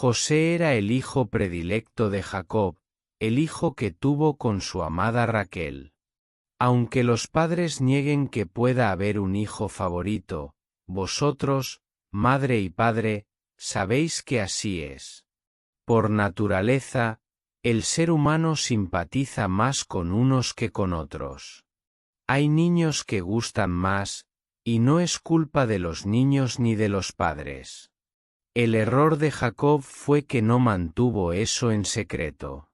José era el hijo predilecto de Jacob, el hijo que tuvo con su amada Raquel. Aunque los padres nieguen que pueda haber un hijo favorito, vosotros, madre y padre, sabéis que así es. Por naturaleza, el ser humano simpatiza más con unos que con otros. Hay niños que gustan más, y no es culpa de los niños ni de los padres. El error de Jacob fue que no mantuvo eso en secreto.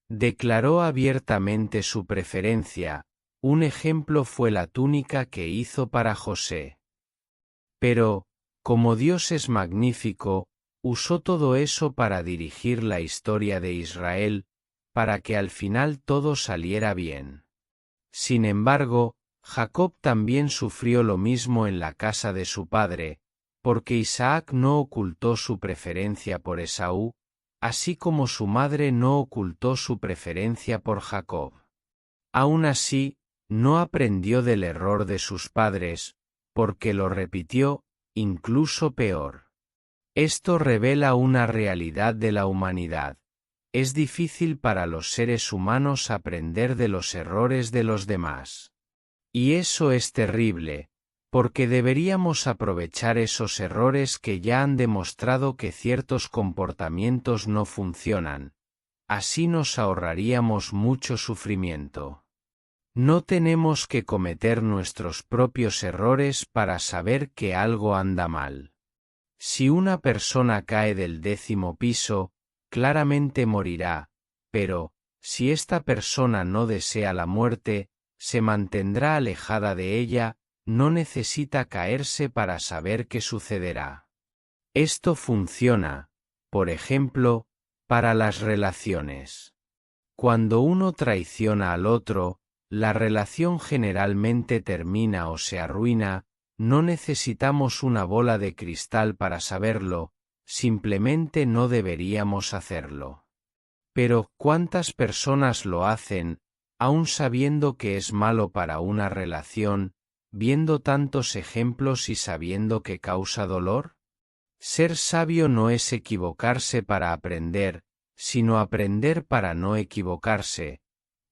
Declaró abiertamente su preferencia. Un ejemplo fue la túnica que hizo para José. Pero, como Dios es magnífico, usó todo eso para dirigir la historia de Israel, para que al final todo saliera bien. Sin embargo, Jacob también sufrió lo mismo en la casa de su padre, porque Isaac no ocultó su preferencia por Esaú, así como su madre no ocultó su preferencia por Jacob. Aún así, no aprendió del error de sus padres, porque lo repitió, incluso peor. Esto revela una realidad de la humanidad. Es difícil para los seres humanos aprender de los errores de los demás. Y eso es terrible, porque deberíamos aprovechar esos errores que ya han demostrado que ciertos comportamientos no funcionan. Así nos ahorraríamos mucho sufrimiento. No tenemos que cometer nuestros propios errores para saber que algo anda mal. Si una persona cae del 10º piso, claramente morirá, pero, si esta persona no desea la muerte, se mantendrá alejada de ella, no necesita caerse para saber qué sucederá. Esto funciona, por ejemplo, para las relaciones. Cuando uno traiciona al otro, la relación generalmente termina o se arruina. No necesitamos una bola de cristal para saberlo, simplemente no deberíamos hacerlo. Pero, ¿cuántas personas lo hacen, aun sabiendo que es malo para una relación, viendo tantos ejemplos y sabiendo que causa dolor? Ser sabio no es equivocarse para aprender, sino aprender para no equivocarse.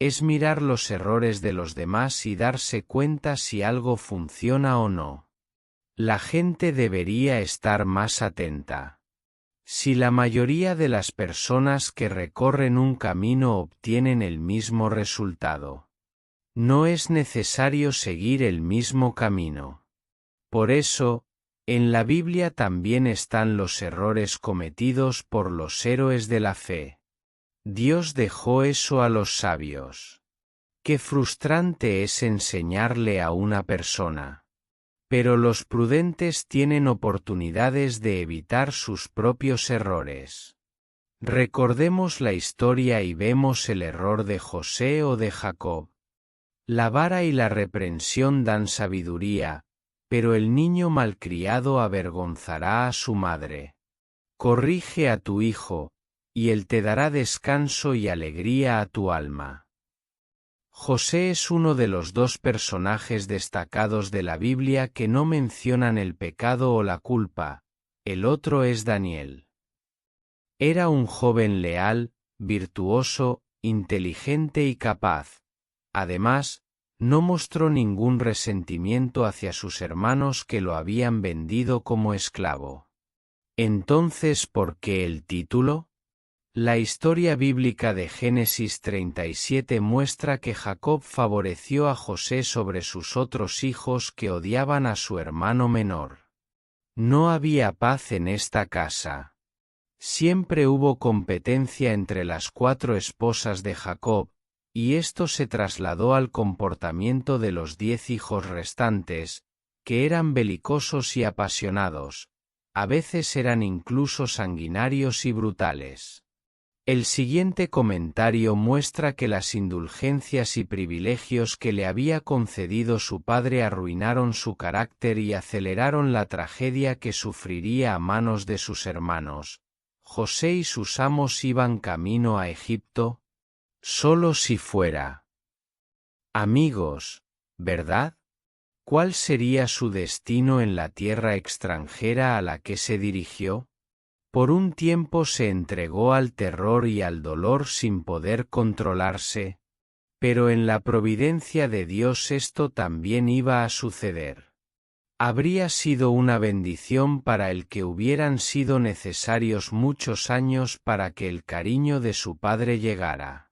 Es mirar los errores de los demás y darse cuenta si algo funciona o no. La gente debería estar más atenta. Si la mayoría de las personas que recorren un camino obtienen el mismo resultado, no es necesario seguir el mismo camino. Por eso, en la Biblia también están los errores cometidos por los héroes de la fe. Dios dejó eso a los sabios. Qué frustrante es enseñarle a una persona. Pero los prudentes tienen oportunidades de evitar sus propios errores. Recordemos la historia y vemos el error de José o de Jacob. La vara y la reprensión dan sabiduría, pero el niño malcriado avergonzará a su madre. Corrige a tu hijo, y él te dará descanso y alegría a tu alma. José es uno de los dos personajes destacados de la Biblia que no mencionan el pecado o la culpa, el otro es Daniel. Era un joven leal, virtuoso, inteligente y capaz. Además, no mostró ningún resentimiento hacia sus hermanos que lo habían vendido como esclavo. Entonces, ¿por qué el título? La historia bíblica de Génesis 37 muestra que Jacob favoreció a José sobre sus otros hijos que odiaban a su hermano menor. No había paz en esta casa. Siempre hubo competencia entre las 4 esposas de Jacob, y esto se trasladó al comportamiento de los 10 hijos restantes, que eran belicosos y apasionados, a veces eran incluso sanguinarios y brutales. El siguiente comentario muestra que las indulgencias y privilegios que le había concedido su padre arruinaron su carácter y aceleraron la tragedia que sufriría a manos de sus hermanos. José y sus amos iban camino a Egipto. Solo si fuera. Amigos, ¿verdad? ¿Cuál sería su destino en la tierra extranjera a la que se dirigió? Por un tiempo se entregó al terror y al dolor sin poder controlarse, pero en la providencia de Dios esto también iba a suceder. Habría sido una bendición para el que hubieran sido necesarios muchos años para que el cariño de su padre llegara.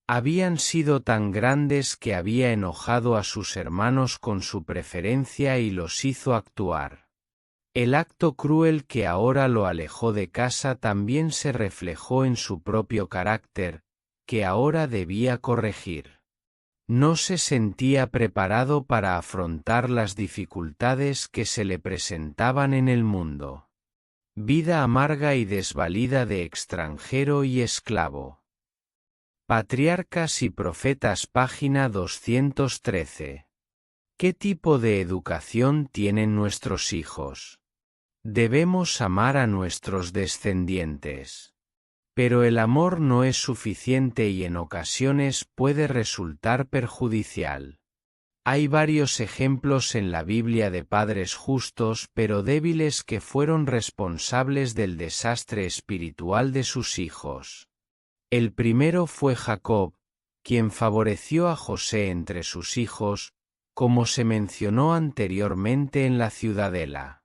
Habían sido tan grandes que había enojado a sus hermanos con su preferencia y los hizo actuar. El acto cruel que ahora lo alejó de casa también se reflejó en su propio carácter, que ahora debía corregir. No se sentía preparado para afrontar las dificultades que se le presentaban en el mundo. Vida amarga y desvalida de extranjero y esclavo. Patriarcas y Profetas, página 213. ¿Qué tipo de educación tienen nuestros hijos? Debemos amar a nuestros descendientes. Pero el amor no es suficiente y en ocasiones puede resultar perjudicial. Hay varios ejemplos en la Biblia de padres justos pero débiles que fueron responsables del desastre espiritual de sus hijos. El primero fue Jacob, quien favoreció a José entre sus hijos, como se mencionó anteriormente en la Ciudadela.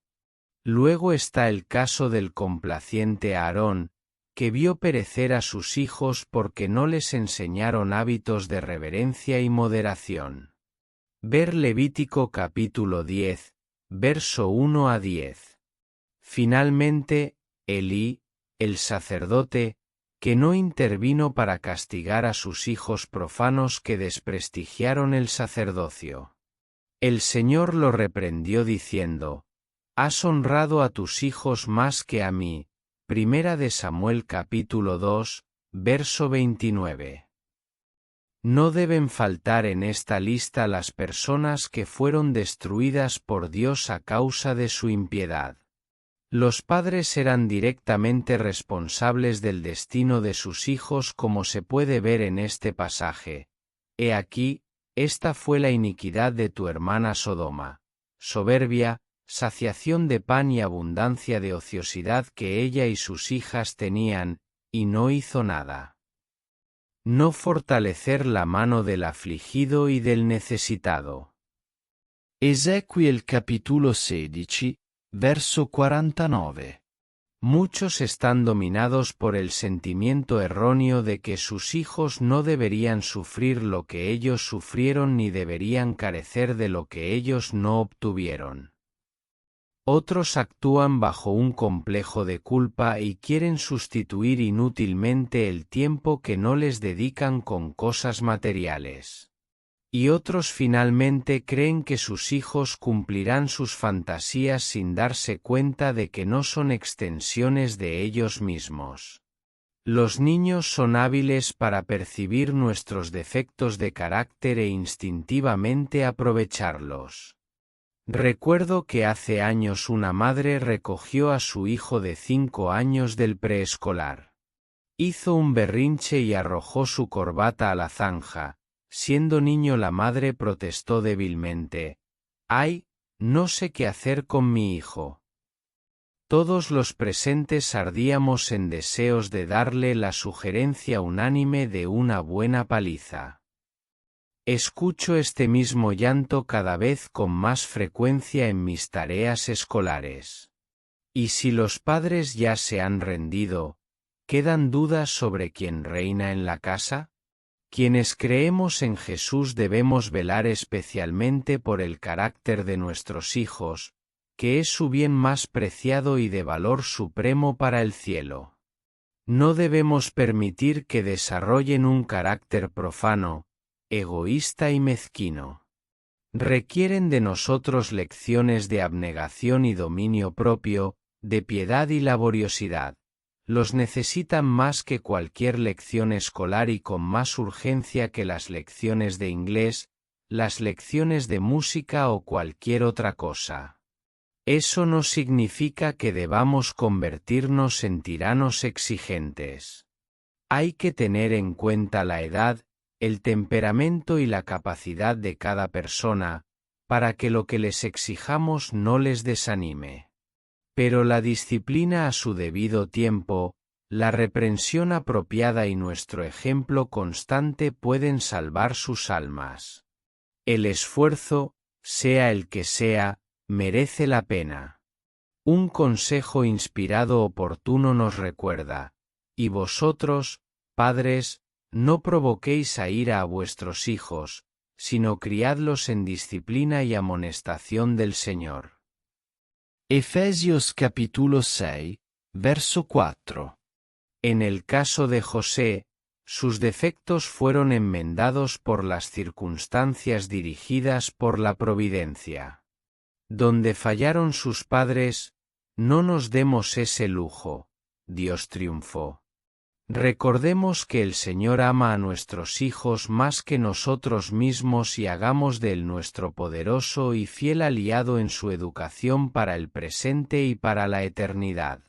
Luego está el caso del complaciente Aarón, que vio perecer a sus hijos porque no les enseñaron hábitos de reverencia y moderación. Ver Levítico capítulo 10, verso 1 a 10. Finalmente, Elí, el sacerdote, que no intervino para castigar a sus hijos profanos que desprestigiaron el sacerdocio. El Señor lo reprendió diciendo: «Has honrado a tus hijos más que a mí». Primera de Samuel capítulo 2, verso 29. No deben faltar en esta lista las personas que fueron destruidas por Dios a causa de su impiedad. Los padres eran directamente responsables del destino de sus hijos, como se puede ver en este pasaje. He aquí, esta fue la iniquidad de tu hermana Sodoma: soberbia, saciación de pan y abundancia de ociosidad que ella y sus hijas tenían, y no hizo nada. No fortalecer la mano del afligido y del necesitado. Ezequiel capítulo 16, verso 49. Muchos están dominados por el sentimiento erróneo de que sus hijos no deberían sufrir lo que ellos sufrieron ni deberían carecer de lo que ellos no obtuvieron. Otros actúan bajo un complejo de culpa y quieren sustituir inútilmente el tiempo que no les dedican con cosas materiales. Y otros finalmente creen que sus hijos cumplirán sus fantasías sin darse cuenta de que no son extensiones de ellos mismos. Los niños son hábiles para percibir nuestros defectos de carácter e instintivamente aprovecharlos. Recuerdo que hace años una madre recogió a su hijo de 5 años del preescolar. Hizo un berrinche y arrojó su corbata a la zanja. Siendo niño, la madre protestó débilmente: «¡Ay, no sé qué hacer con mi hijo!». Todos los presentes ardíamos en deseos de darle la sugerencia unánime de una buena paliza. Escucho este mismo llanto cada vez con más frecuencia en mis tareas escolares. Y si los padres ya se han rendido, ¿quedan dudas sobre quién reina en la casa? Quienes creemos en Jesús debemos velar especialmente por el carácter de nuestros hijos, que es su bien más preciado y de valor supremo para el cielo. No debemos permitir que desarrollen un carácter profano, egoísta y mezquino. Requieren de nosotros lecciones de abnegación y dominio propio, de piedad y laboriosidad. Los necesitan más que cualquier lección escolar y con más urgencia que las lecciones de inglés, las lecciones de música o cualquier otra cosa. Eso no significa que debamos convertirnos en tiranos exigentes. Hay que tener en cuenta la edad, el temperamento y la capacidad de cada persona, para que lo que les exijamos no les desanime. Pero la disciplina a su debido tiempo, la reprensión apropiada y nuestro ejemplo constante pueden salvar sus almas. El esfuerzo, sea el que sea, merece la pena. Un consejo inspirado oportuno nos recuerda: y vosotros, padres, no provoquéis a ira a vuestros hijos, sino criadlos en disciplina y amonestación del Señor. Efesios capítulo 6, verso 4. En el caso de José, sus defectos fueron enmendados por las circunstancias dirigidas por la providencia. Donde fallaron sus padres, no nos demos ese lujo, Dios triunfó. Recordemos que el Señor ama a nuestros hijos más que nosotros mismos y hagamos de él nuestro poderoso y fiel aliado en su educación para el presente y para la eternidad.